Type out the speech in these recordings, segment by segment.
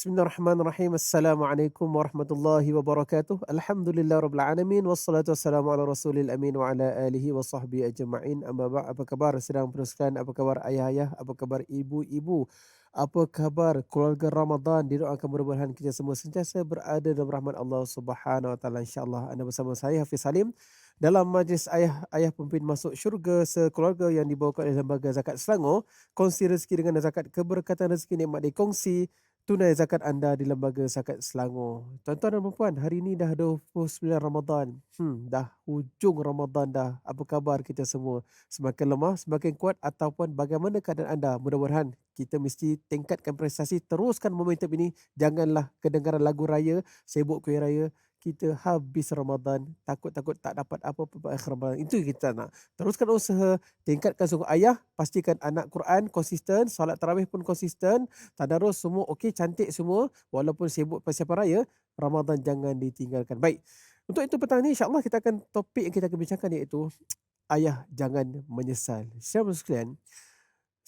Bismillahirrahmanirrahim. Assalamualaikum warahmatullahi wabarakatuh. Alhamdulillah rabbil alamin wassalatu wassalamu ala rasulil amin wa ala alihi wa sahbihi ajma'in. Amma ba' apa kabar sedang peneruskan? Apa kabar ayah-ayah? Apa kabar ibu-ibu? Apa kabar keluarga Ramadan? Didoakan mudah-mudahan kita semua sentiasa berada dalam rahmat Allah Subhanahu wa taala. Insya-Allah anda bersama saya Hafiz Salim dalam majlis ayah-ayah pemimpin masuk syurga sekeluarga yang dibawakan oleh Lembaga Zakat Selangor. Kongsi rezeki dengan zakat, keberkatan rezeki nikmat dikongsi. Tunai zakat anda di Lembaga Zakat Selangor. Tuan-tuan dan puan, hari ini dah 29 Ramadan. Dah hujung Ramadan dah. Apa khabar kita semua? Semakin lemah, semakin kuat ataupun bagaimana keadaan anda? Mudah-mudahan kita mesti tingkatkan prestasi, teruskan momentum ini. Janganlah kedengaran lagu raya, sibuk kuih raya. Kita habis Ramadan, takut-takut tak dapat apa-apa pada akhir Ramadan. Itu kita nak. Teruskan usaha, tingkatkan sungguh ayah, pastikan anak Quran konsisten, solat tarawih pun konsisten, tadarus semua okey, cantik semua. Walaupun sibuk persiapan raya, Ramadan jangan ditinggalkan. Baik, untuk itu petang ni insyaAllah kita akan topik yang kita akan bincangkan iaitu ayah jangan menyesal. Saudara sekalian,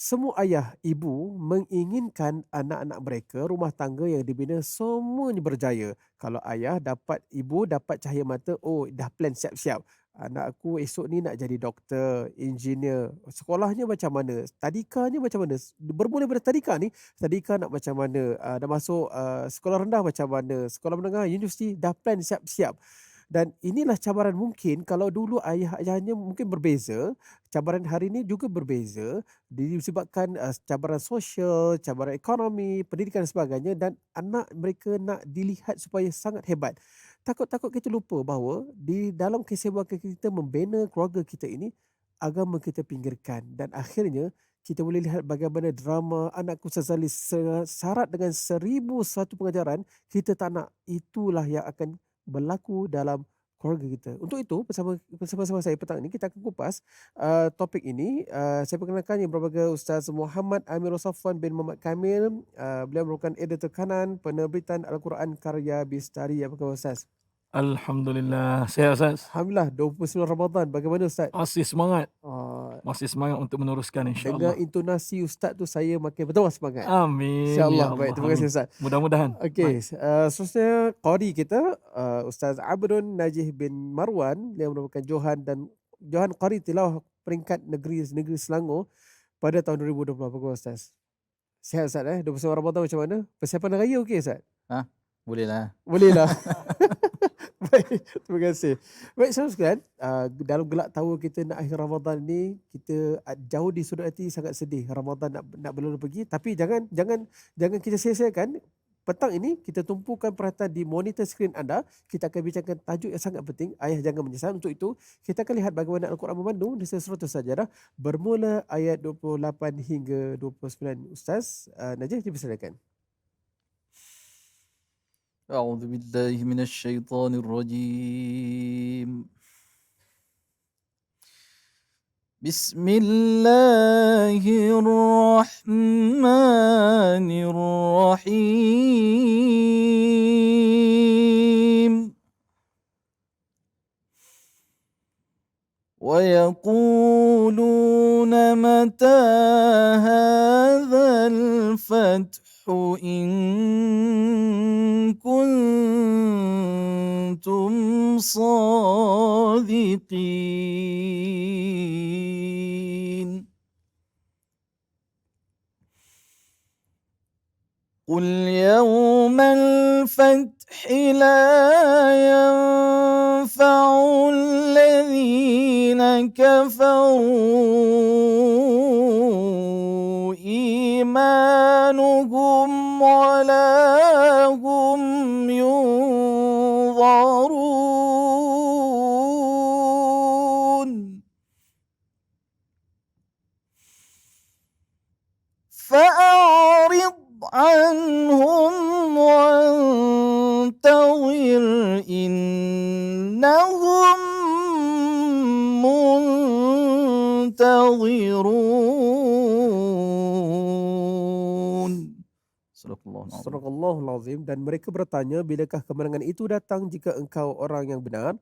semua ayah, ibu menginginkan anak-anak mereka rumah tangga yang dibina semuanya berjaya. Kalau ayah dapat, ibu dapat cahaya mata, oh dah plan siap-siap. Anak aku esok ni nak jadi doktor, engineer. Sekolahnya macam mana? Tadikanya macam mana? Bermula daripada tadika ni, tadika nak macam mana? Dah masuk sekolah rendah macam mana? Sekolah menengah, universiti, dah plan siap-siap. Dan inilah cabaran mungkin kalau dulu ayah-ayahnya mungkin berbeza, cabaran hari ini juga berbeza disebabkan cabaran sosial, cabaran ekonomi, pendidikan dan sebagainya dan anak mereka nak dilihat supaya sangat hebat. Takut-takut kita lupa bahawa di dalam kesibukan kita membina keluarga kita ini, agama kita pinggirkan dan akhirnya kita boleh lihat bagaimana drama Anakku Sazali syarat dengan 1,001 pengajaran, kita tak nak itulah yang akan berlaku dalam keluarga kita. Untuk itu bersama-sama saya petang ini kita akan kupas topik ini. Saya perkenalkan yang berbahagia Ustaz Muhammad Amirul Safwan bin Muhammad Kamil. Beliau merupakan editor kanan penerbitan Al-Quran Karya Bistari. Apa khabar Ustaz? Alhamdulillah, sihat Ustaz. Alhamdulillah 29 Ramadan. Bagaimana Ustaz? Masih semangat. Ah, Masih semangat untuk meneruskan Dengar insya-Allah. intonasi Ustaz tu saya makin bertambah semangat. Amin InsyaAllah. ya Baik, Allah, terima kasih amin. Ustaz. Mudah-mudahan. Okey, Baik. seterusnya qari kita Ustaz Abdun Najih bin Marwan yang merupakan Johan Qari Tilawah peringkat negeri Selangor pada tahun 2020. Apa khabar Ustaz? Sihat Ustaz 29 Ramadan macam mana? Persiapan raya okey Ustaz? Bolehlah. Bolehlah. Baik, terima kasih. Baik, saudara sekalian, dalam gelak tawa kita nak akhir Ramadan ni, kita jauh di sudut hati sangat sedih. Ramadan nak berlalu pergi, tapi jangan kita sia-siakan. Petang ini kita tumpukan perhatian di monitor skrin anda. Kita akan bincangkan tajuk yang sangat penting, ayah jangan menyesal. Untuk itu, kita akan lihat bagaimana Al-Quran memandu di surah Sajadah bermula ayat 28 hingga 29. Ustaz Najih, dipersilakan. أعوذ بالله من الشيطان الرجيم. بسم الله الرحمن الرحيم. ويقولون متى هذا الفتح إن كنتم صادقين. قل يوم الفتح لا ينفع الذين كفروا إيمانهم ولا هم ينظرون. فأعرض عنهم وانتظر إنهم منتظرون. Sadaqallahul Azim. Dan mereka bertanya, bilakah kemenangan itu datang jika engkau orang yang benar?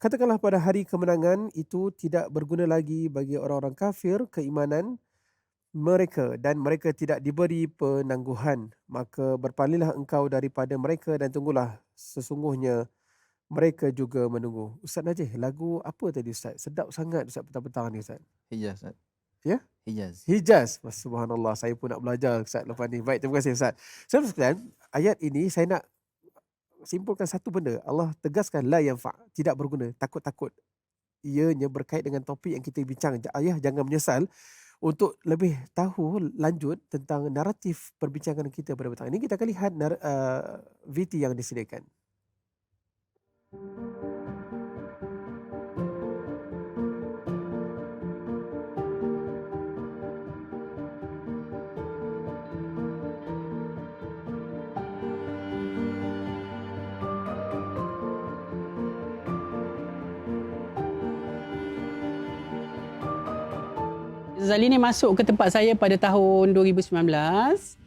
Katakanlah pada hari kemenangan itu tidak berguna lagi bagi orang-orang kafir keimanan mereka dan mereka tidak diberi penangguhan, maka berpalinglah engkau daripada mereka dan tunggulah sesungguhnya mereka juga menunggu. Ustaz Najih, lagu apa tadi Ustaz? Sedap sangat Ustaz petang-petang ni Ustaz. Hijaz, Ustaz. Ya? Hijaz. Hijaz. Subhanallah, saya pun nak belajar Ustaz lepas ni. Baik, terima kasih Ustaz. Saudara sekalian, ayat ini saya nak simpulkan satu benda. Allah tegaskan la yanfa', tidak berguna, takut-takut. Ianya berkait dengan topik yang kita bincang. Ayah jangan menyesal. Untuk lebih tahu lanjut tentang naratif perbincangan kita pada petang ini, kita akan lihat VT yang disediakan. Zalini masuk ke tempat saya pada tahun 2019.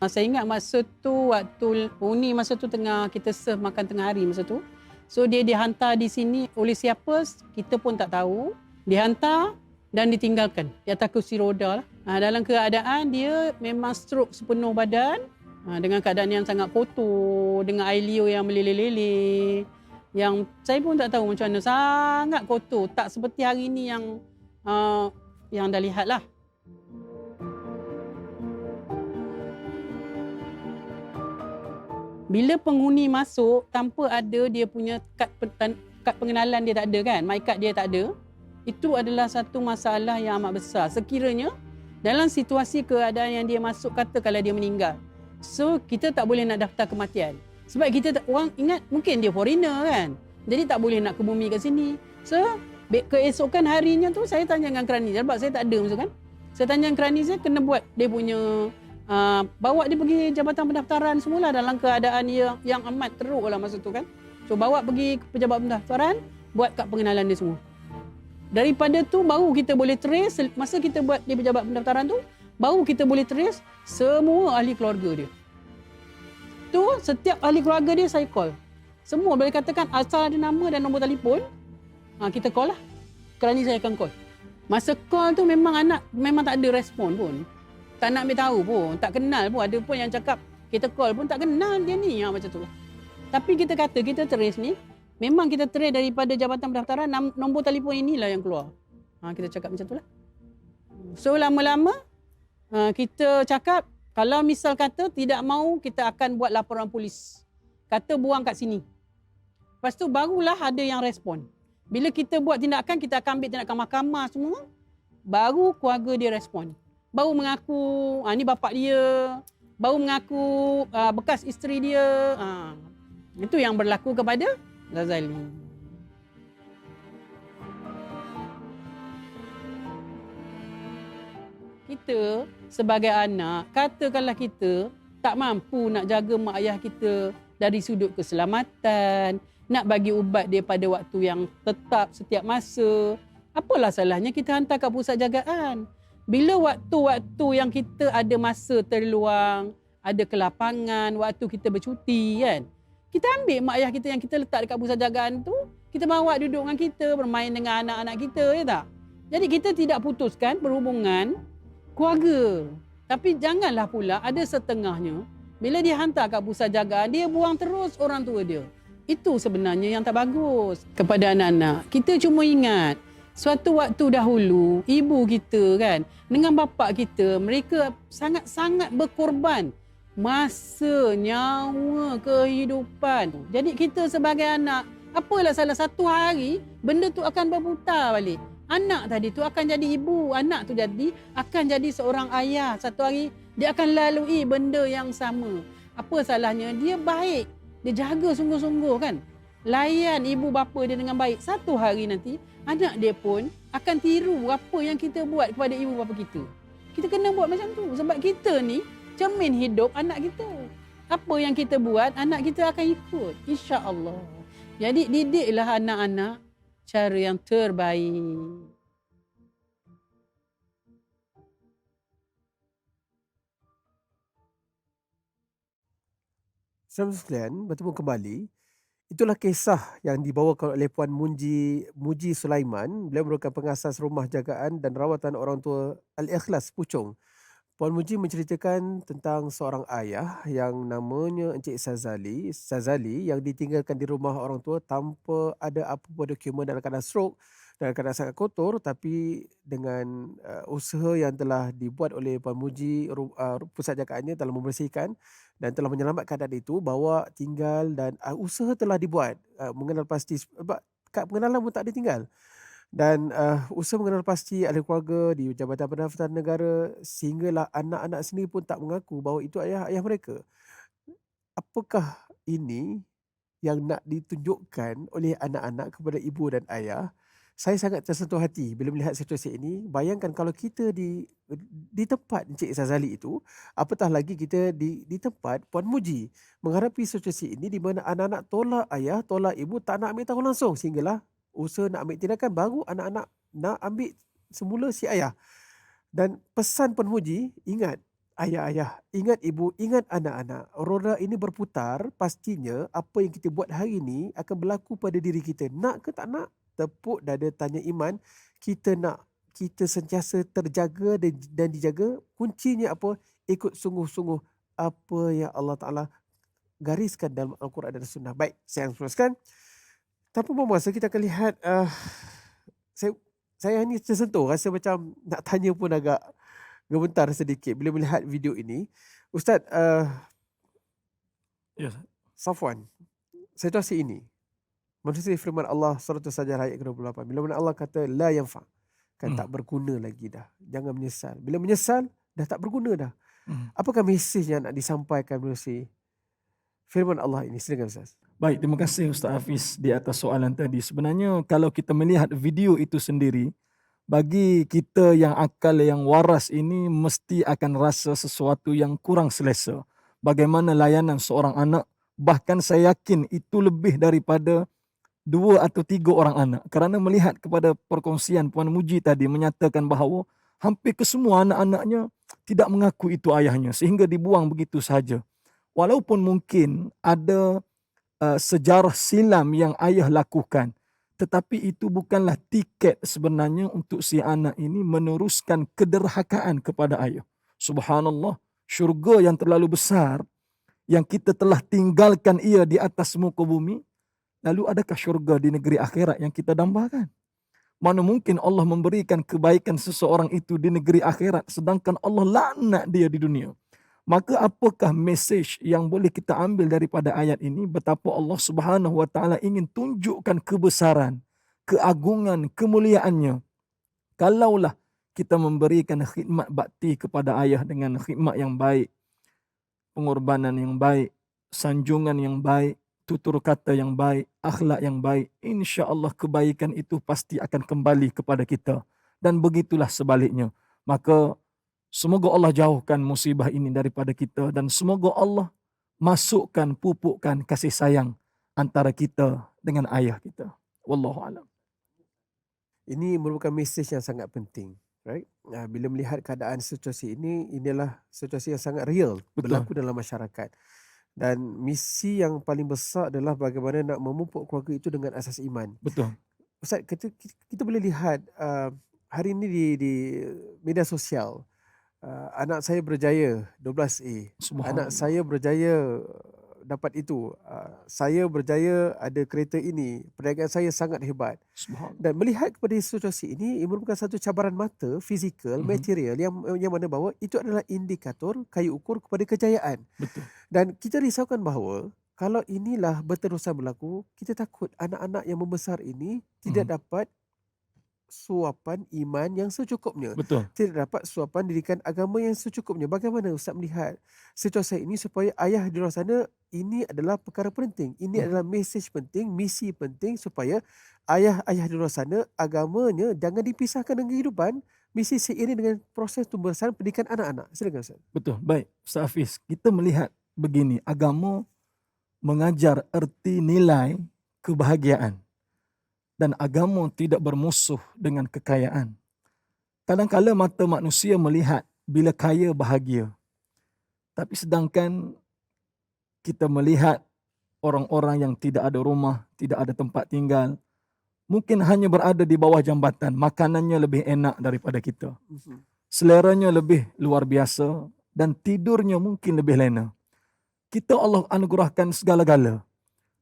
Saya ingat masa tu waktu Uni masa tu tengah kita serve makan tengah hari masa tu. So dia dihantar di sini oleh siapa kita pun tak tahu. Dihantar dan ditinggalkan di atas kursi roda lah. Dalam keadaan dia memang stroke sepenuh badan. Dengan keadaan yang sangat kotor, dengan air liur yang meleleh-leleh. Yang saya pun tak tahu macam mana, sangat kotor. Tak seperti hari ni yang dah lihat lah. Bila penghuni masuk tanpa ada dia punya kad pengenalan, dia tak ada kan, my card dia tak ada, itu adalah satu masalah yang amat besar. Sekiranya dalam situasi keadaan yang dia masuk, katakanlah dia meninggal, so kita tak boleh nak daftar kematian. Sebab kita orang ingat mungkin dia foreigner kan, jadi tak boleh nak ke bumi kat sini. So keesokan harinya tu saya tanya dengan kerani, sebab saya tak ada masa kan. Saya tanya dengan kerani saya kena buat dia punya bawa dia pergi jabatan pendaftaran semula dalam keadaan yang amat teruk lah masa tu kan. So bawa pergi ke pejabat pendaftaran, buat kad pengenalan dia semua. Daripada tu baru kita boleh trace, masa kita buat di pejabat pendaftaran tu, baru kita boleh trace semua ahli keluarga dia. Tu setiap ahli keluarga dia saya call. Semua boleh katakan asal ada nama dan nombor telefon, kita call lah. Kerana saya akan call. Masa call tu memang anak memang tak ada respon pun. Tak nak ambil tahu pun, tak kenal pun. Ada pun yang cakap kita call pun tak kenal dia ni, macam tu lah. Tapi kita kata kita trace ni, memang kita trace daripada jabatan pendaftaran, nombor telefon inilah yang keluar. Kita cakap macam tu lah. So lama-lama kita cakap, kalau misal kata tidak mau, kita akan buat laporan polis. Kata buang kat sini. Lepas tu barulah ada yang respon. Bila kita buat tindakan, kita akan ambil tindakan mahkamah semua, baru keluarga dia respon. Baru mengaku ni bapak dia, baru mengaku bekas isteri dia. Itu yang berlaku kepada Ghazali. Kita sebagai anak, katakanlah kita tak mampu nak jaga mak ayah kita dari sudut keselamatan, nak bagi ubat dia pada waktu yang tetap setiap masa, apalah salahnya kita hantar kat pusat jagaan. Bila waktu-waktu yang kita ada masa terluang, ada kelapangan, waktu kita bercuti kan, kita ambil mak ayah kita yang kita letak dekat pusat jagaan tu, kita bawa duduk dengan kita, bermain dengan anak-anak kita, ya tak? Jadi kita tidak putuskan perhubungan keluarga. Tapi janganlah pula ada setengahnya, bila dia hantar kat pusat jagaan, dia buang terus orang tua dia. Itu sebenarnya yang tak bagus kepada anak-anak. Kita cuma ingat, suatu waktu dahulu, ibu kita kan, dengan bapa kita, mereka sangat-sangat berkorban masa, nyawa, kehidupan. Jadi kita sebagai anak, apalah salah satu hari, benda tu akan berputar balik. Anak tadi tu akan jadi ibu, anak tu jadi akan jadi seorang ayah. Satu hari, dia akan lalui benda yang sama. Apa salahnya? Dia baik, dia jaga sungguh-sungguh kan. Layan ibu bapa dia dengan baik. Satu hari nanti, anak dia pun akan tiru apa yang kita buat kepada ibu bapa kita. Kita kena buat macam tu. Sebab kita ni cermin hidup anak kita. Apa yang kita buat, anak kita akan ikut. InsyaAllah. Jadi didiklah anak-anak cara yang terbaik. Saudara sekalian, bertemu kembali. Itulah kisah yang dibawakan oleh Puan Muji Sulaiman. Beliau merupakan pengasas rumah jagaan dan rawatan orang tua Al-Ikhlas Puchong. Puan Muji menceritakan tentang seorang ayah yang namanya Encik Sazali yang ditinggalkan di rumah orang tua tanpa ada apa-apa dokumen, dalam keadaan stroke, dalam keadaan sangat kotor, tapi dengan usaha yang telah dibuat oleh Puan Muji, pusat jagaannya telah membersihkan dan telah menyelamatkan keadaan itu, bawa tinggal dan usaha telah dibuat mengenal pasti sebab kad pengenalan pun tak ditinggal. Dan usaha mengenal pasti ahli keluarga di Jabatan Pendaftaran Negara, sehinggalah anak-anak sendiri pun tak mengaku bahawa itu ayah mereka. Apakah ini yang nak ditunjukkan oleh anak-anak kepada ibu dan ayah? Saya sangat tersentuh hati bila melihat situasi ini. Bayangkan kalau kita di tempat Encik Sazali itu, apatah lagi kita di tempat Puan Muji menghadapi situasi ini di mana anak-anak tolak ayah, tolak ibu, tak nak ambil tahu langsung, sehinggalah usaha nak ambil tindakan, baru anak-anak nak ambil semula si ayah. Dan pesan Puan Muji, ingat ayah-ayah, ingat ibu, ingat anak-anak. Roda ini berputar, pastinya apa yang kita buat hari ini akan berlaku pada diri kita. Nak ke tak nak? Tepuk dada tanya iman. Kita nak, kita sentiasa terjaga dan dijaga. Kuncinya apa? Ikut sungguh-sungguh apa yang Allah Ta'ala gariskan dalam Al-Quran dan Sunnah. Baik, saya akan teruskan. Tanpa membuang masa, kita akan lihat, saya ni tersentuh, rasa macam nak tanya pun agak gemetar sedikit bila melihat video ini. Ustaz, Ya, Safwan, situasi ini, manusia firman Allah surah Sajdah ayat ke-28, bila mana Allah kata la yanfa, kan tak berguna lagi dah, jangan menyesal. Bila menyesal dah tak berguna dah. Apakah mesej yang nak disampaikan manusia firman Allah ini? Silakan Ustaz. Baik, terima kasih Ustaz Hafiz di atas soalan tadi. Sebenarnya kalau kita melihat video itu sendiri, bagi kita yang akal yang waras ini mesti akan rasa sesuatu yang kurang selesa. Bagaimana layanan seorang anak, bahkan saya yakin itu lebih daripada 2 atau 3 orang anak. Kerana melihat kepada perkongsian Puan Muji tadi menyatakan bahawa hampir kesemua anak-anaknya tidak mengaku itu ayahnya, sehingga dibuang begitu sahaja. Walaupun mungkin ada sejarah silam yang ayah lakukan, tetapi itu bukanlah tiket sebenarnya untuk si anak ini meneruskan kederhakaan kepada ayah. Subhanallah, syurga yang terlalu besar yang kita telah tinggalkan ia di atas muka bumi, lalu adakah syurga di negeri akhirat yang kita dambakan? Mana mungkin Allah memberikan kebaikan seseorang itu di negeri akhirat sedangkan Allah laknat dia di dunia? Maka apakah mesej yang boleh kita ambil daripada ayat ini? Betapa Allah Subhanahu Wa Taala ingin tunjukkan kebesaran, keagungan, kemuliaannya. Kalaulah kita memberikan khidmat bakti kepada ayah dengan khidmat yang baik, pengorbanan yang baik, sanjungan yang baik, tutur kata yang baik, akhlak yang baik, insya-Allah kebaikan itu pasti akan kembali kepada kita. Dan begitulah sebaliknya. Maka semoga Allah jauhkan musibah ini daripada kita dan semoga Allah masukkan, pupukkan kasih sayang antara kita dengan ayah kita. Wallahu a'lam. Ini merupakan mesej yang sangat penting, right? Bila melihat keadaan situasi ini, inilah situasi yang sangat real berlaku dalam masyarakat. Dan misi yang paling besar adalah bagaimana nak memupuk keluarga itu dengan asas iman. Betul. Ustaz, kita boleh lihat hari ini di media sosial, anak saya berjaya 12A, anak saya berjaya dapat itu, saya berjaya ada kereta ini, perniagaan saya sangat hebat. Dan melihat kepada situasi ini, ia merupakan satu cabaran mata, fizikal, material yang mana bahawa itu adalah indikator kayu ukur kepada kejayaan. Betul. Dan kita risaukan bahawa kalau inilah berterusan berlaku, kita takut anak-anak yang membesar ini tidak dapat suapan iman yang secukupnya. Betul. Tidak dapat suapan didikan agama yang secukupnya. Bagaimana Ustaz melihat situasi ini supaya ayah di luar sana, ini adalah perkara penting. Ini adalah mesej penting, misi penting supaya ayah-ayah di luar sana agamanya jangan dipisahkan dengan kehidupan, misi seiring dengan proses pembesaran pendidikan anak-anak. Silakan Ustaz. Betul. Baik, Ustaz Hafiz, kita melihat begini, agama mengajar erti nilai kebahagiaan. Dan agama tidak bermusuh dengan kekayaan. Kadang-kala mata manusia melihat bila kaya bahagia. Tapi sedangkan kita melihat orang-orang yang tidak ada rumah, tidak ada tempat tinggal, mungkin hanya berada di bawah jambatan, makanannya lebih enak daripada kita. seleranya lebih luar biasa, dan tidurnya mungkin lebih lena. Kita Allah anugerahkan segala-gala.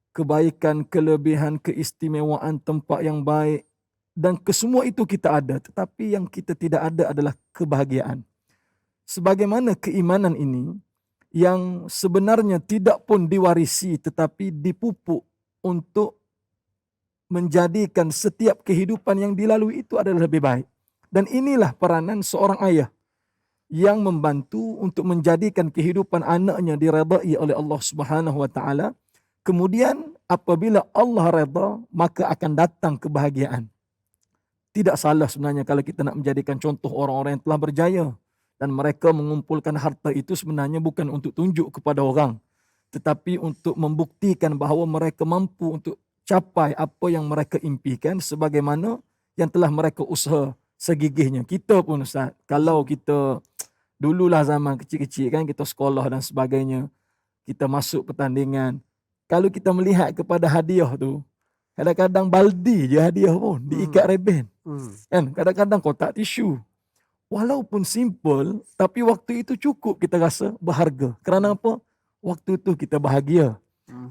Kebaikan, kelebihan, keistimewaan, tempat yang baik. Dan kesemua itu kita ada. Tetapi yang kita tidak ada adalah kebahagiaan. Sebagaimana keimanan ini, yang sebenarnya tidak pun diwarisi tetapi dipupuk untuk menjadikan setiap kehidupan yang dilalui itu adalah lebih baik. Dan inilah peranan seorang ayah yang membantu untuk menjadikan kehidupan anaknya diredai oleh Allah Subhanahu wa taala. Kemudian apabila Allah redha, maka akan datang kebahagiaan. Tidak salah sebenarnya kalau kita nak menjadikan contoh orang-orang yang telah berjaya dan mereka mengumpulkan harta itu sebenarnya bukan untuk tunjuk kepada orang, tetapi untuk membuktikan bahawa mereka mampu untuk capai apa yang mereka impikan sebagaimana yang telah mereka usaha segigihnya. Kita pun Ustaz, kalau kita dululah zaman kecil-kecil kan, kita sekolah dan sebagainya, kita masuk pertandingan, kalau kita melihat kepada hadiah tu, kadang-kadang baldi je hadiah pun diikat reben. Kan? Kadang-kadang kotak tisu. Walaupun simple, tapi waktu itu cukup kita rasa berharga. Kerana apa? Waktu itu kita bahagia.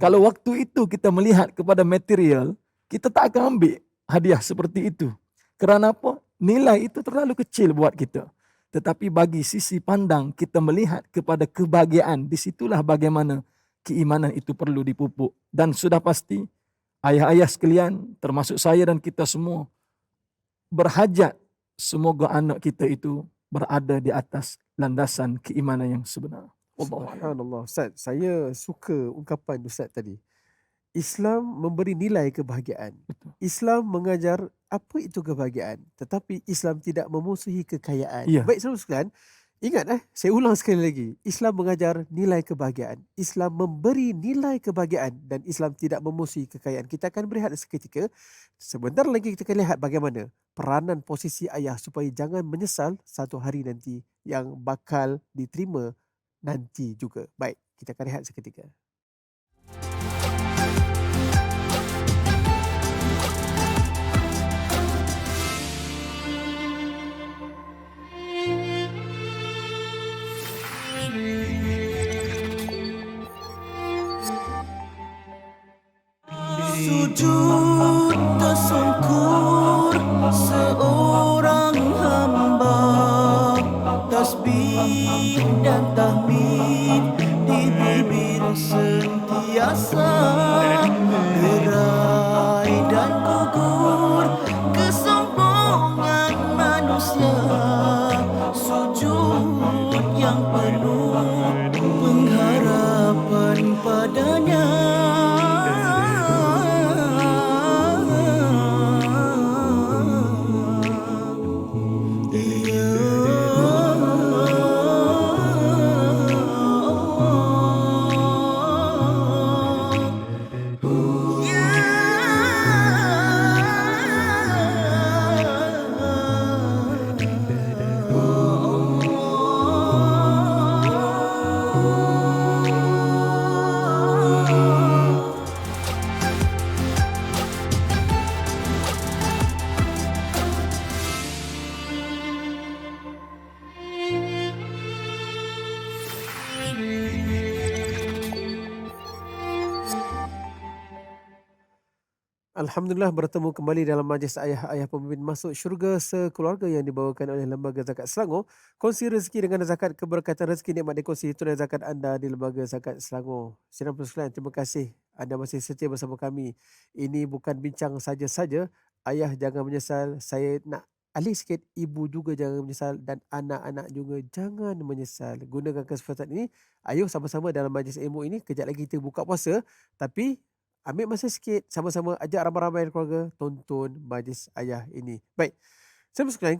Kalau waktu itu kita melihat kepada material, kita tak akan ambil hadiah seperti itu. Kerana apa? Nilai itu terlalu kecil buat kita. Tetapi bagi sisi pandang kita melihat kepada kebahagiaan, disitulah bagaimana keimanan itu perlu dipupuk. Dan sudah pasti, ayah-ayah sekalian, termasuk saya dan kita semua, berhajat semoga anak kita itu berada di atas landasan keimanan yang sebenar. Subhanallah. Ustaz, saya suka ungkapan Ustaz tadi. Islam memberi nilai kebahagiaan. Betul. Islam mengajar apa itu kebahagiaan. Tetapi Islam tidak memusuhi kekayaan. Ya. Baik saudara sekalian, ingat saya ulang sekali lagi. Islam mengajar nilai kebahagiaan. Islam memberi nilai kebahagiaan. Dan Islam tidak memusuhi kekayaan. Kita akan berehat seketika. Sebentar lagi kita akan lihat bagaimana peranan posisi ayah supaya jangan menyesal satu hari nanti yang bakal diterima nanti juga. Baik, kita akan rehat seketika. Sujud tersungkur seorang hamba, tasbih dan tahmid di bibir sentiasa, derai dan gugur kesombongan manusia, sujud yang penuh pengharapan padanya. Alhamdulillah bertemu kembali dalam majlis ayah-ayah pemimpin masuk syurga sekeluarga yang dibawakan oleh Lembaga Zakat Selangor. Kongsi rezeki dengan zakat, keberkatan rezeki nikmat dikongsi tunai zakat anda di Lembaga Zakat Selangor. Sidang Persekutuan, terima kasih anda masih setia bersama kami. Ini bukan bincang saja-saja. Ayah jangan menyesal. Saya nak alih sikit, ibu juga jangan menyesal dan anak-anak juga jangan menyesal. Gunakan kesempatan ini. Ayuh sama-sama dalam majlis ilmu ini. Kejap lagi kita buka puasa. Tapi ambil masa sikit, sama-sama ajak ramai-ramai keluarga tonton majlis ayah ini. Baik, saya sekalian,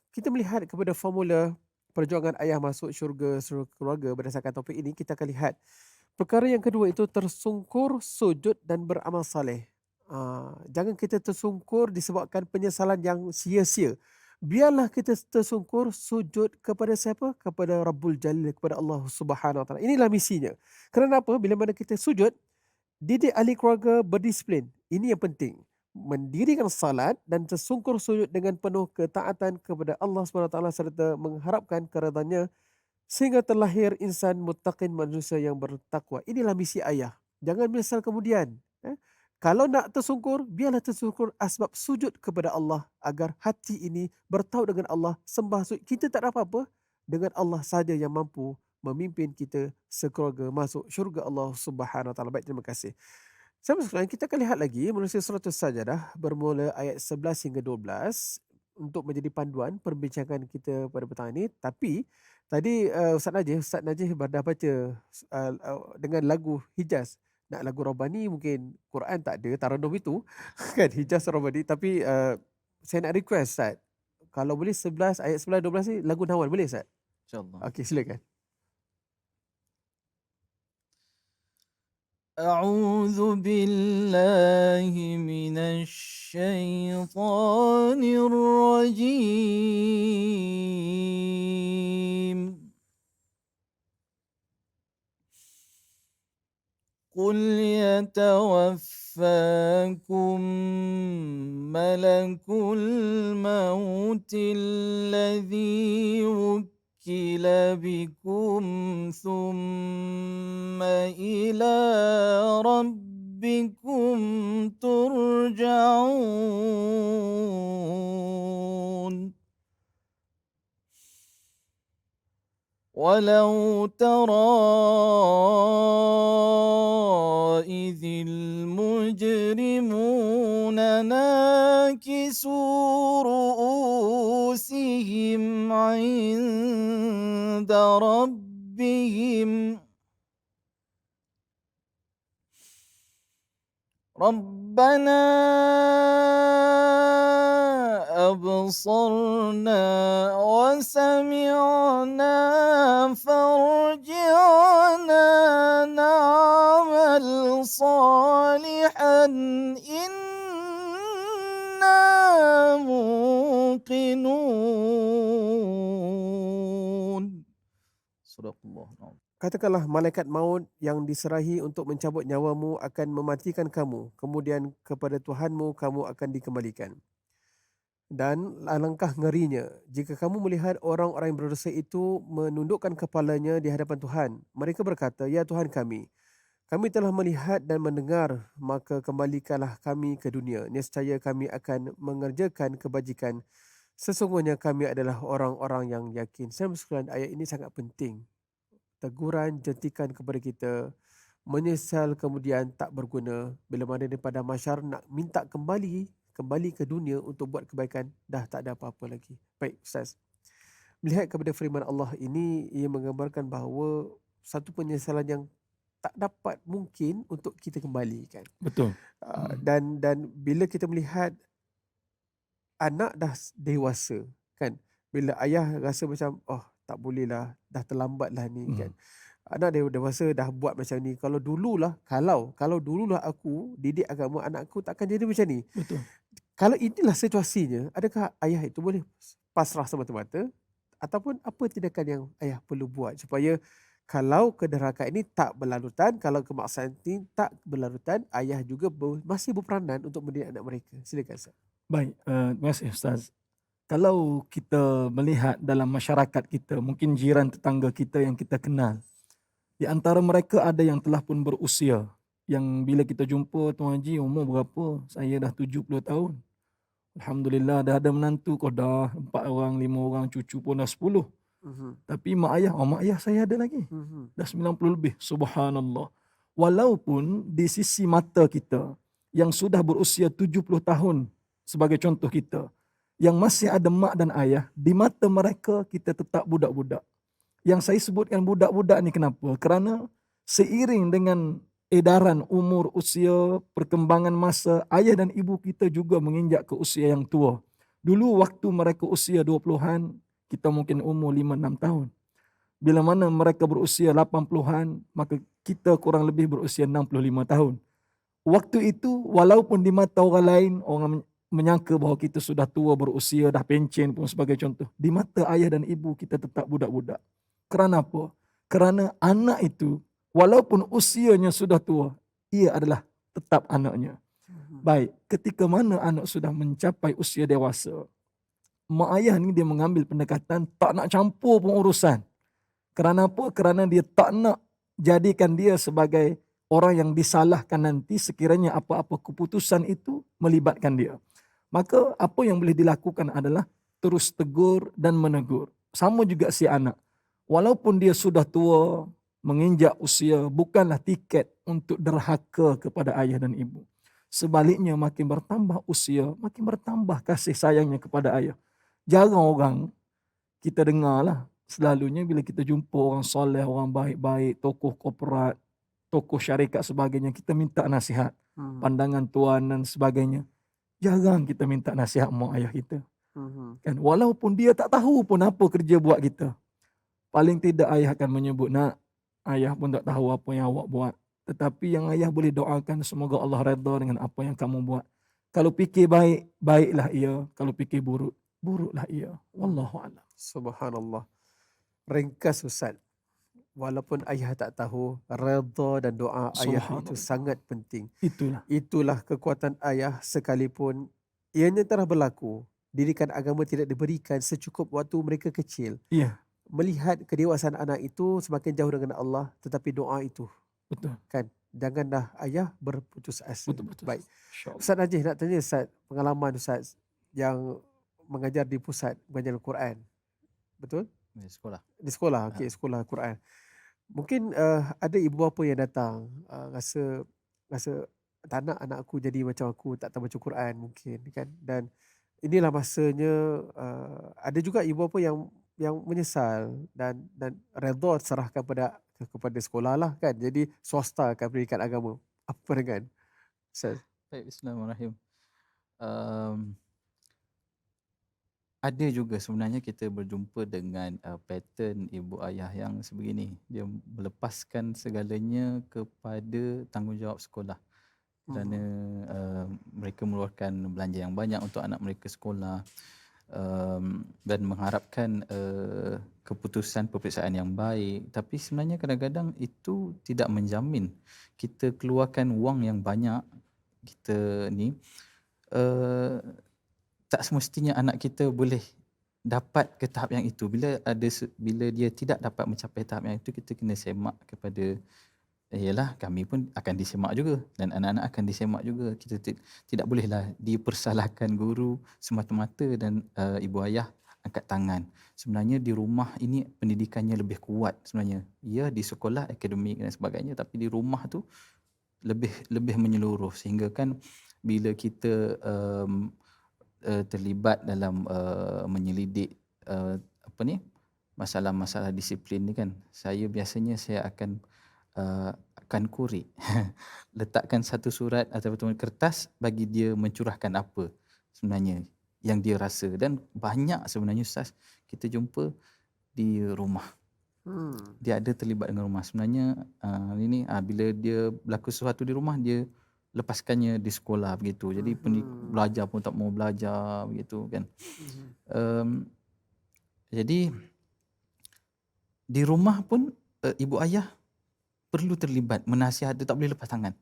kita melihat kepada formula perjuangan ayah masuk syurga seluruh keluarga berdasarkan topik ini. Kita akan lihat perkara yang kedua itu tersungkur, sujud dan beramal saleh. Jangan kita tersungkur disebabkan penyesalan yang sia-sia. Biarlah kita tersungkur sujud kepada siapa? Kepada Rabbul Jalil, kepada Allah Subhanahu Wa Taala. Inilah misinya. Kerana apa? Bila mana kita sujud, didik ahli keluarga berdisiplin. Ini yang penting. mendirikan salat dan tersungkur sujud dengan penuh ketaatan kepada Allah SWT serta mengharapkan keridhaan-Nya sehingga terlahir insan muttaqin, manusia yang bertakwa. Inilah misi ayah. Jangan menyesal kemudian. Kalau nak tersungkur, biarlah tersungkur asbab sujud kepada Allah agar hati ini bertaut dengan Allah, sembah sujud. Kita tak ada apa-apa, dengan Allah saja yang mampu memimpin kita sekeluarga masuk syurga Allah Subhanahu Wa Taala. Baik, terima kasih. Sama sekalian, kita akan lihat lagi menerusi surah As-Sajdah bermula ayat 11 hingga 12 untuk menjadi panduan perbincangan kita pada petang ini. Tapi tadi Ustaz Najih dah baca dengan lagu Hijaz. Nak lagu Rabbani mungkin Quran tak ada, Taranum itu kan Hijaz Rabbani. Tapi saya nak request Ustaz, kalau boleh 11 ayat 11 12 ni lagu Nawan boleh Ustaz? InsyaAllah. Okey, silakan. أعوذ بالله من الشيطان الرجيم قل يتوفاكم ملك الموت الذي وكل بكم ثم إلى ربكم ترجعون ولو ترى إذ المجرمون ناكسوا رؤوسهم عند ربهم ربنا أبصرنا وسمعنا فارجعنا نعمل صالحا إنا موقنون صدق الله العظيم. Katakanlah malaikat maut yang diserahi untuk mencabut nyawamu akan mematikan kamu. Kemudian kepada Tuhanmu kamu akan dikembalikan. Dan alangkah ngerinya jika kamu melihat orang-orang yang berdosa itu menundukkan kepalanya di hadapan Tuhan. Mereka berkata, "Ya Tuhan kami telah melihat dan mendengar, maka kembalikanlah kami ke dunia. Nescaya kami akan mengerjakan kebajikan. Sesungguhnya kami adalah orang-orang yang yakin." Saya sekalian, ayat ini sangat penting. Teguran, jentikan kepada kita, menyesal kemudian tak berguna. Bila mana daripada masyar nak minta kembali ke dunia untuk buat kebaikan, dah tak ada apa-apa lagi. Baik Ustaz, melihat kepada firman Allah ini, ia menggambarkan bahawa satu penyesalan yang tak dapat mungkin untuk kita kembalikan. Betul. Dan bila kita melihat anak dah dewasa kan, bila ayah rasa macam tak boleh lah, dah terlambat lah ni kan. Anak dia dewasa dah buat macam ni. Kalau dululah aku didik agama, anak aku takkan jadi macam ni. Betul. Kalau inilah situasinya, adakah ayah itu boleh pasrah semata-mata? Ataupun apa tindakan yang ayah perlu buat supaya kalau kederhakaan ini tak berlarutan, kalau kemaksiatan ini tak berlarutan, ayah juga masih berperanan untuk mendidik anak mereka. Silakan Ustaz. Baik, terima kasih Ustaz. Kalau kita melihat dalam masyarakat kita, mungkin jiran tetangga kita yang kita kenal, di antara mereka ada yang telah pun berusia, yang bila kita jumpa, Tuan Haji umur berapa? Saya dah 70 tahun. Alhamdulillah dah ada menantu, kau dah 4 orang, 5 orang, cucu pun dah 10. Tapi mak ayah saya ada lagi. Dah 90 lebih. Subhanallah. Walaupun di sisi mata kita yang sudah berusia 70 tahun sebagai contoh kita, yang masih ada mak dan ayah, di mata mereka kita tetap budak-budak. Yang saya sebutkan budak-budak ni kenapa? Kerana seiring dengan edaran umur, usia, perkembangan masa, ayah dan ibu kita juga menginjak ke usia yang tua. Dulu waktu mereka usia 20-an, kita mungkin umur 5-6 tahun. Bila mana mereka berusia 80-an, maka kita kurang lebih berusia 65 tahun. Waktu itu, walaupun di mata orang lain, orang menyangka bahawa kita sudah tua, berusia, dah pencen pun sebagai contoh. Di mata ayah dan ibu kita tetap budak-budak. Kerana apa? Kerana anak itu, walaupun usianya sudah tua, ia adalah tetap anaknya. Baik, ketika mana anak sudah mencapai usia dewasa, mak ayah ni dia mengambil pendekatan tak nak campur pun urusan. Kerana apa? Kerana dia tak nak jadikan dia sebagai orang yang disalahkan nanti sekiranya apa-apa keputusan itu melibatkan dia. Maka apa yang boleh dilakukan adalah terus tegur dan menegur. Sama juga si anak. Walaupun dia sudah tua, menginjak usia, bukanlah tiket untuk derhaka kepada ayah dan ibu. Sebaliknya makin bertambah usia, makin bertambah kasih sayangnya kepada ayah. Jarang orang kita dengar lah. Selalunya bila kita jumpa orang soleh, orang baik-baik, tokoh korporat, tokoh syarikat sebagainya, kita minta nasihat. Pandangan tuan dan sebagainya. Jarang kita minta nasihat mak ayah kita. Kan? Walaupun dia tak tahu pun apa kerja buat kita. Paling tidak ayah akan menyebut, nak, ayah pun tak tahu apa yang awak buat. Tetapi yang ayah boleh doakan semoga Allah redha dengan apa yang kamu buat. Kalau fikir baik, baiklah ia. Kalau fikir buruk, buruklah ia. Wallahu a'lam. Subhanallah. Ringkas Ustaz. Walaupun ayah tak tahu, redha dan doa ayah itu Subhanallah. sangat penting. Itulah. Itulah kekuatan ayah sekalipun ianya telah berlaku. Didikan agama tidak diberikan secukup waktu mereka kecil. Iya, Melihat kedewasaan anak itu semakin jauh dengan Allah, tetapi doa itu betul. kan, janganlah ayah berputus asa. Betul-betul. Baik. InsyaAllah. Ustaz Najih nak tanya Ustaz, pengalaman Ustaz yang mengajar di pusat pengajian Al-Quran. Betul? Di sekolah. Di sekolah, okey, sekolah Quran. Mungkin ada ibu bapa yang datang rasa tak nak anak aku jadi macam aku, tak tahu baca Quran mungkin kan. Dan inilah masanya ada juga ibu bapa yang menyesal dan redha serahkan kepada sekolah lah kan. Jadi swasta akan pendidikan agama. Apa pandangan Ustaz? Baik, Bismillahirrahmanirrahim. Ada juga sebenarnya kita berjumpa dengan pattern ibu ayah yang sebegini. Dia melepaskan segalanya kepada tanggungjawab sekolah. Kerana mereka mengeluarkan belanja yang banyak untuk anak mereka sekolah dan mengharapkan keputusan peperiksaan yang baik. Tapi sebenarnya kadang-kadang itu tidak menjamin. Kita keluarkan wang yang banyak, kita ni tak semestinya anak kita boleh dapat ke tahap yang itu. Bila dia tidak dapat mencapai tahap yang itu, kita kena semak kepada ialah kami pun akan disemak juga dan anak-anak akan disemak juga. Kita tidak bolehlah dipersalahkan guru semata-mata dan ibu ayah angkat tangan. Sebenarnya di rumah ini pendidikannya lebih kuat sebenarnya. Ya, di sekolah akademik dan sebagainya, tapi di rumah tu lebih menyeluruh, sehingga kan bila kita terlibat dalam menyelidik masalah-masalah disiplin ni kan, saya biasanya akan korek letakkan satu surat ataupun kertas bagi dia mencurahkan apa sebenarnya yang dia rasa. Dan banyak sebenarnya Ustaz kita jumpa di rumah. Dia ada terlibat dengan rumah. Sebenarnya bila dia berlaku sesuatu di rumah, dia lepaskannya di sekolah begitu. Jadi belajar pun tak mau belajar begitu kan. Jadi di rumah pun ibu ayah perlu terlibat, menasihati, tak boleh lepas tangan.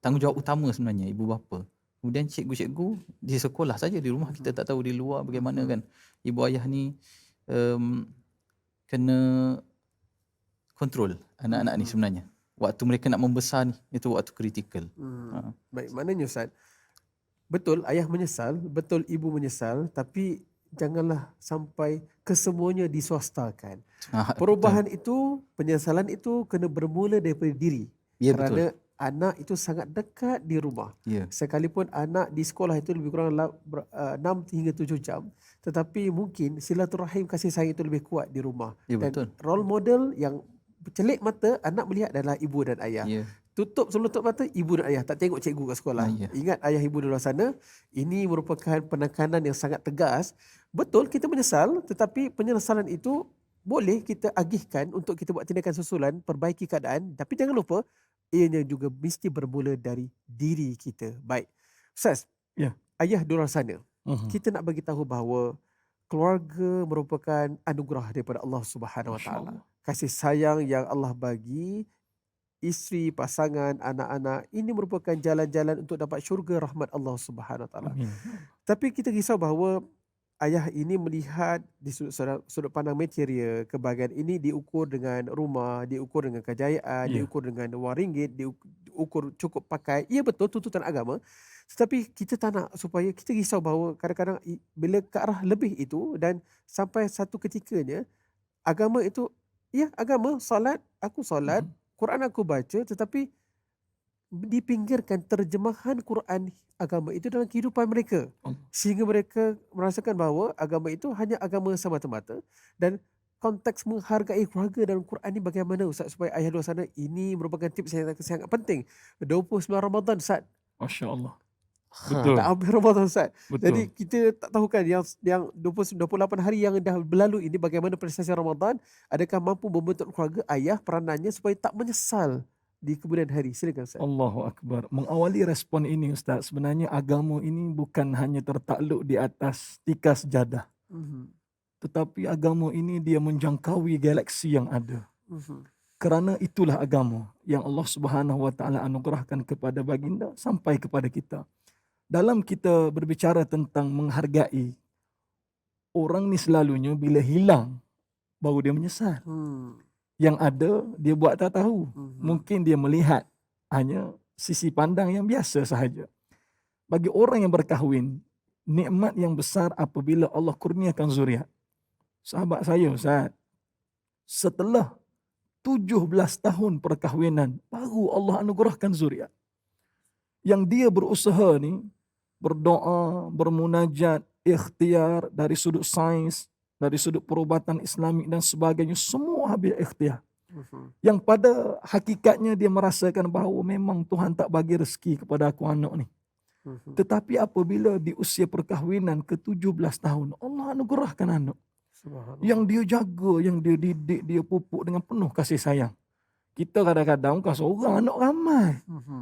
Tanggungjawab utama sebenarnya ibu bapa. Kemudian cikgu-cikgu di sekolah saja, di rumah kita tak tahu di luar bagaimana kan. Ibu ayah ni kena kontrol anak-anak ni sebenarnya. Waktu mereka nak membesar ni, itu waktu kritikal. Baik, maknanya Ustaz, betul ayah menyesal, betul ibu menyesal, tapi janganlah sampai kesemuanya diswastakan. Perubahan itu, penyesalan itu kena bermula daripada diri. Ya, Kerana betul. anak itu sangat dekat di rumah. Ya. Sekalipun anak di sekolah itu lebih kurang 6 hingga 7 jam, tetapi mungkin silaturahim kasih sayang itu lebih kuat di rumah. Ya, Dan betul. role model yang celik mata anak melihat adalah ibu dan ayah. Ya. Tutup selutup mata ibu dan ayah, tak tengok cikgu kat sekolah. Ya. Ingat ayah ibu di luar sana, ini merupakan penekanan yang sangat tegas. Betul kita menyesal, tetapi penyesalan itu boleh kita agihkan untuk kita buat tindakan susulan, perbaiki keadaan, tapi jangan lupa ianya juga mesti bermula dari diri kita. Baik. Ustaz, Ya. ayah di luar sana, kita nak bagi tahu bahawa keluarga merupakan anugerah daripada Allah Subhanahu Wa Taala. Kasih sayang yang Allah bagi isteri, pasangan, anak-anak. Ini merupakan jalan-jalan untuk dapat syurga rahmat Allah Subhanahu Wa Taala. Amin. Tapi kita risau bahawa ayah ini melihat di sudut pandang material, kebahagiaan ini diukur dengan rumah, diukur dengan kejayaan, Ya. diukur dengan wang ringgit, diukur cukup pakai. Ya betul, tuntutan agama. Tetapi kita tak nak supaya, kita risau bahawa kadang-kadang bila ke arah lebih itu dan sampai satu ketikanya agama itu, ya agama, solat, aku solat, Mhm. Quran aku baca, tetapi dipinggirkan terjemahan Quran agama itu dalam kehidupan mereka, Allah. sehingga mereka merasakan bahawa agama itu hanya agama semata-mata. Dan konteks menghargai keluarga dalam Quran ni bagaimana Ustaz, supaya ayah luar sana, ini merupakan tips yang sangat penting. 29 Ramadan Ustaz, Masya Allah. tak Betul. habis Ramadan Ustaz. Jadi Betul. kita tak tahu kan yang 28 hari yang dah berlalu ini bagaimana prestasi Ramadan, adakah mampu membentuk keluarga ayah peranannya supaya tak menyesal di kemudian hari. Silakan Ustaz. Allahu Akbar. Mengawali respon ini Ustaz, sebenarnya agama ini bukan hanya tertakluk di atas tika sejadah. Tetapi agama ini dia menjangkaui galaksi yang ada. Kerana itulah agama yang Allah Subhanahu Wa Taala anugerahkan kepada baginda sampai kepada kita. Dalam kita berbicara tentang menghargai, orang ni selalunya bila hilang baru dia menyesal. Yang ada dia buat tak tahu. Mungkin dia melihat hanya sisi pandang yang biasa sahaja. Bagi orang yang berkahwin, nikmat yang besar apabila Allah kurniakan zuriat. Sahabat saya Ustaz, setelah 17 tahun perkahwinan baru Allah anugerahkan zuriat. Yang dia berusaha ni, berdoa, bermunajat, ikhtiar dari sudut sains, dari sudut perubatan Islamik dan sebagainya, semua habis ikhtiar. Yang pada hakikatnya dia merasakan bahawa memang Tuhan tak bagi rezeki kepada aku anak ni. Tetapi apabila di usia perkahwinan ke 17 tahun, Allah anugerahkan anak. Yang dia jaga, yang dia didik, dia pupuk dengan penuh kasih sayang. Kita kadang-kadang bukan seorang, anak ramai.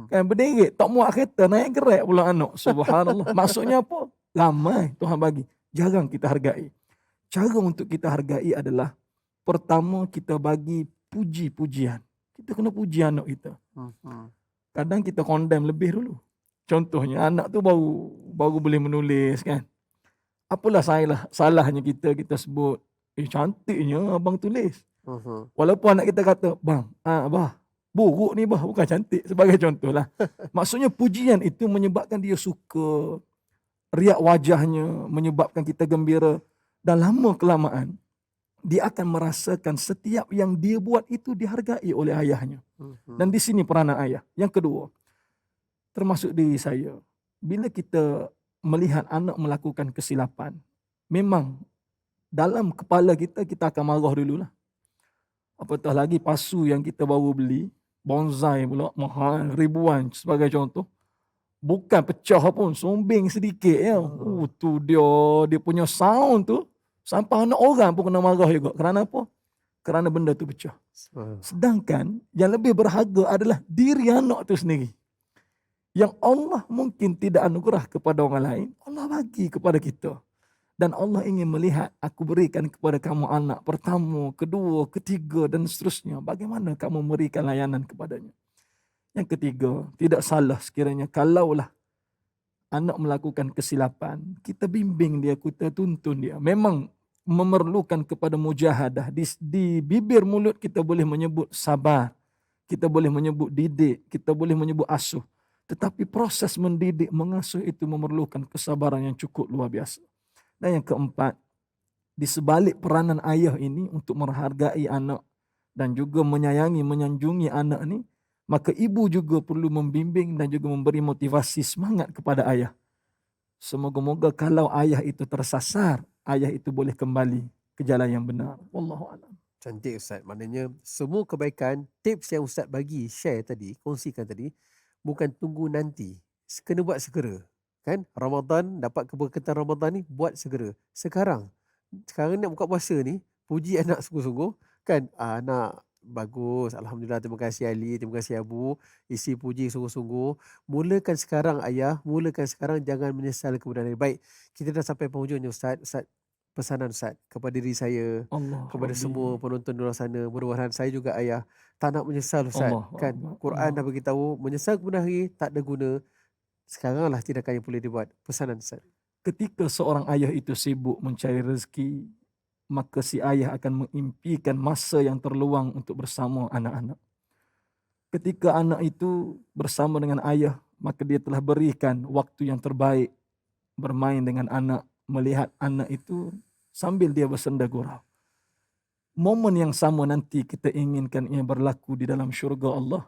Kan berderet, tak muat kereta, naik gerak pula anak. Subhanallah. Maksudnya apa? Ramai Tuhan bagi. Jarang kita hargai. Cara untuk kita hargai adalah, pertama kita bagi puji-pujian. Kita kena puji anak kita. Kadang kita condemn lebih dulu. Contohnya anak tu baru boleh menulis kan. Apalah salahnya kita sebut, cantiknya abang tulis. Walaupun anak kita kata, bang, abah, buruk ni bah, bukan cantik, sebagai contohlah. Maksudnya pujian itu menyebabkan dia suka, riak wajahnya menyebabkan kita gembira. Dan lama kelamaan dia akan merasakan setiap yang dia buat itu dihargai oleh ayahnya. Dan di sini peranan ayah. Yang kedua, termasuk diri saya, bila kita melihat anak melakukan kesilapan, memang dalam kepala kita akan marah dululah. Apatah lagi pasu yang kita baru beli, bonsai pula, mahal, ribuan sebagai contoh. Bukan pecah pun, sombeng sedikit ya. Tu dia punya sound tu, sampai anak orang pun kena marah juga. Kerana apa? Kerana benda tu pecah. Sedangkan yang lebih berharga adalah diri anak tu sendiri. Yang Allah mungkin tidak anugerah kepada orang lain, Allah bagi kepada kita. Dan Allah ingin melihat, aku berikan kepada kamu anak pertama, kedua, ketiga dan seterusnya. Bagaimana kamu memberikan layanan kepadanya. Yang ketiga, tidak salah sekiranya kalaulah anak melakukan kesilapan, kita bimbing dia, kita tuntun dia. Memang memerlukan kepada mujahadah. Di bibir mulut kita boleh menyebut sabar, kita boleh menyebut didik, kita boleh menyebut asuh. Tetapi proses mendidik, mengasuh itu memerlukan kesabaran yang cukup luar biasa. Dan yang keempat, di sebalik peranan ayah ini untuk menghargai anak dan juga menyayangi, menyanjungi anak ni, maka ibu juga perlu membimbing dan juga memberi motivasi semangat kepada ayah. Semoga-moga kalau ayah itu tersasar, ayah itu boleh kembali ke jalan yang benar. Wallahu a'lam. Cantik Ustaz. Maknanya semua kebaikan, tips yang Ustaz bagi, share tadi, kongsikan tadi, bukan tunggu nanti. Kena buat segera. Kan? Ramadan, dapat keberkatan Ramadan ni, buat segera. Sekarang nak buka puasa ni, puji anak sungguh-sungguh. Kan? Anak bagus. Alhamdulillah, terima kasih Ali, terima kasih Abu. Isi puji sungguh-sungguh. Mulakan sekarang ayah, mulakan sekarang, jangan menyesal kemudian hari. Baik, kita dah sampai penghujungnya Ustaz. Ustaz, pesanan Ustaz kepada diri saya, Allah kepada Rabbi. semua penonton di luar sana. Mudah-mudahan saya juga ayah tak nak menyesal Ustaz. Allah Kan Akbar. Quran dah Allah. beritahu menyesal kemudian hari tak ada guna. Sekaranglah tindakan yang boleh dibuat. Pesanan Ustaz. Ketika seorang ayah itu sibuk mencari rezeki, maka si ayah akan mengimpikan masa yang terluang untuk bersama anak-anak. Ketika anak itu bersama dengan ayah, maka dia telah berikan waktu yang terbaik bermain dengan anak, melihat anak itu sambil dia bersenda gurau. Momen yang sama nanti kita inginkan ia berlaku di dalam syurga Allah.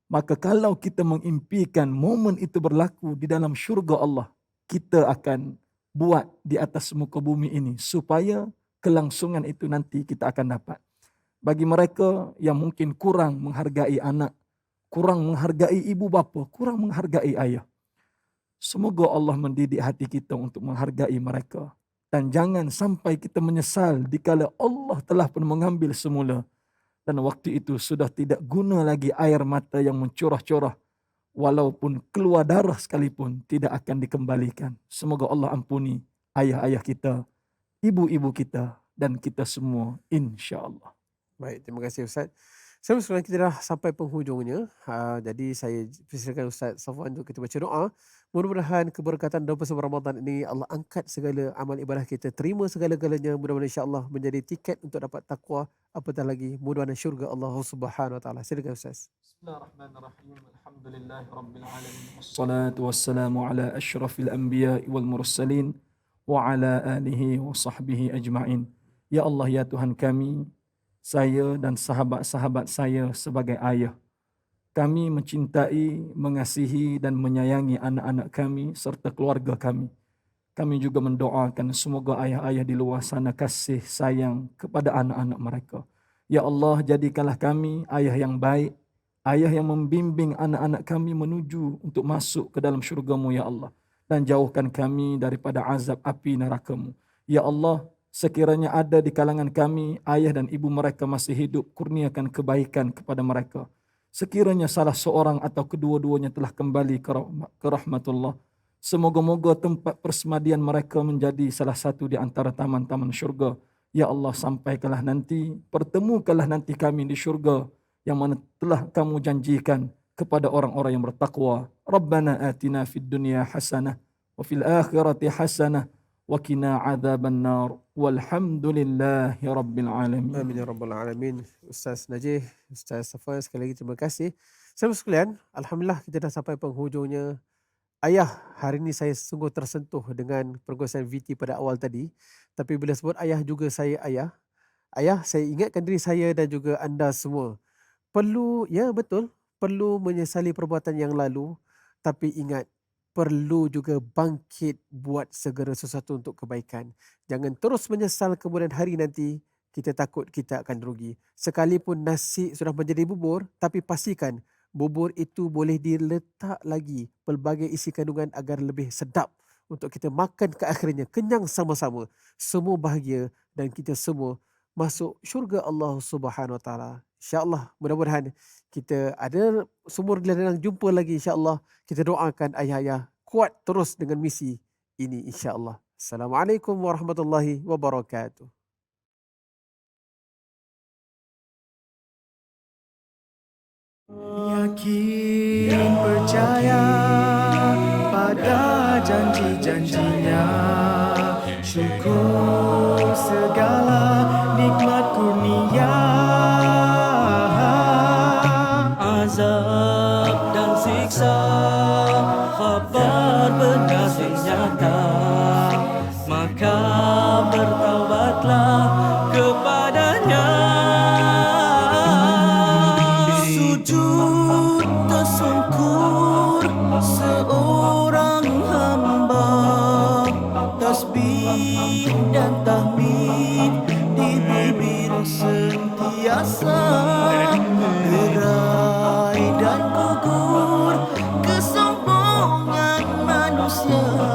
Maka kalau kita mengimpikan momen itu berlaku di dalam syurga Allah, kita akan buat di atas muka bumi ini supaya kelangsungan itu nanti kita akan dapat. Bagi mereka yang mungkin kurang menghargai anak, kurang menghargai ibu bapa, kurang menghargai ayah, semoga Allah mendidik hati kita untuk menghargai mereka. Dan jangan sampai kita menyesal dikala Allah telah pun mengambil semula. Dan waktu itu sudah tidak guna lagi air mata yang mencurah-curah. Walaupun keluar darah sekalipun tidak akan dikembalikan. Semoga Allah ampuni ayah-ayah kita, ibu-ibu kita, dan kita semua insya-Allah. Baik, terima kasih Ustaz. Sekarang kita dah sampai penghujungnya. Jadi saya persilakan Ustaz Safwan untuk kita baca doa. Mudah-mudahan keberkatan dan bersama Ramadan ini Allah angkat segala amal ibadah kita. Terima segala-galanya. Mudah-mudahan insya-Allah menjadi tiket untuk dapat takwa. Apatah lagi mudah-mudahan syurga Allah Subhanahu Wa Taala. Silakan Ustaz. Bismillahirrahmanirrahim. Alhamdulillahirabbil alamin. Wassalatu wassalamu ala asyrafil anbiya'i wal mursalin wa ala alihi wa sahbihi ajma'in. Ya Allah, ya Tuhan kami, saya dan sahabat-sahabat saya sebagai ayah, kami mencintai, mengasihi dan menyayangi anak-anak kami serta keluarga kami. Kami juga mendoakan semoga ayah-ayah di luar sana kasih sayang kepada anak-anak mereka. Ya Allah, jadikanlah kami ayah yang baik, ayah yang membimbing anak-anak kami menuju untuk masuk ke dalam syurga-Mu ya Allah. Dan jauhkan kami daripada azab api neraka-Mu. Ya Allah, sekiranya ada di kalangan kami, ayah dan ibu mereka masih hidup, kurniakan kebaikan kepada mereka. Sekiranya salah seorang atau kedua-duanya telah kembali ke rahmatullah, semoga-moga tempat persemadian mereka menjadi salah satu di antara taman-taman syurga. Ya Allah, sampaikanlah nanti, pertemukanlah nanti kami di syurga yang mana telah kamu janjikan kepada orang-orang yang bertakwa. Rabbana atina fid dunya hasanah wa fil akhirati hasanah wa qina adzaban nar. Walhamdulillahi rabbil alamin. Amin ya rabbal alamin. Ustaz Najih, Ustaz Safwan, sekali lagi terima kasih. Sahabat sekalian, alhamdulillah kita dah sampai penghujungnya. Ayah, hari ini saya sungguh tersentuh dengan perkongsian VT pada awal tadi. Tapi bila sebut ayah juga saya ayah. Ayah, saya ingatkan diri saya dan juga anda semua. Perlu, ya betul, perlu menyesali perbuatan yang lalu. Tapi ingat, perlu juga bangkit buat segera sesuatu untuk kebaikan. Jangan terus menyesal kemudian hari nanti kita takut kita akan rugi. Sekalipun nasi sudah menjadi bubur, tapi pastikan bubur itu boleh diletak lagi pelbagai isi kandungan agar lebih sedap untuk kita makan ke akhirnya. Kenyang sama-sama. Semua bahagia dan kita semua masuk syurga Allah Subhanahu Wa Taala. InsyaAllah, mudah-mudahan kita ada sumur dan jumpa lagi insyaAllah. Kita doakan ayah-ayah kuat terus dengan misi ini insyaAllah. Assalamualaikum warahmatullahi wabarakatuh. Yakin percaya pada janji-janjinya, syukur segala nikmat kurnia. Azab dan siksa, khabar benar nyata, maka bertaubatlah kepadanya. Sujud tersungkur seorang hamba, tasbih dan tahmid di bibir sentiasa, gerai dan gugur kesombongan manusia.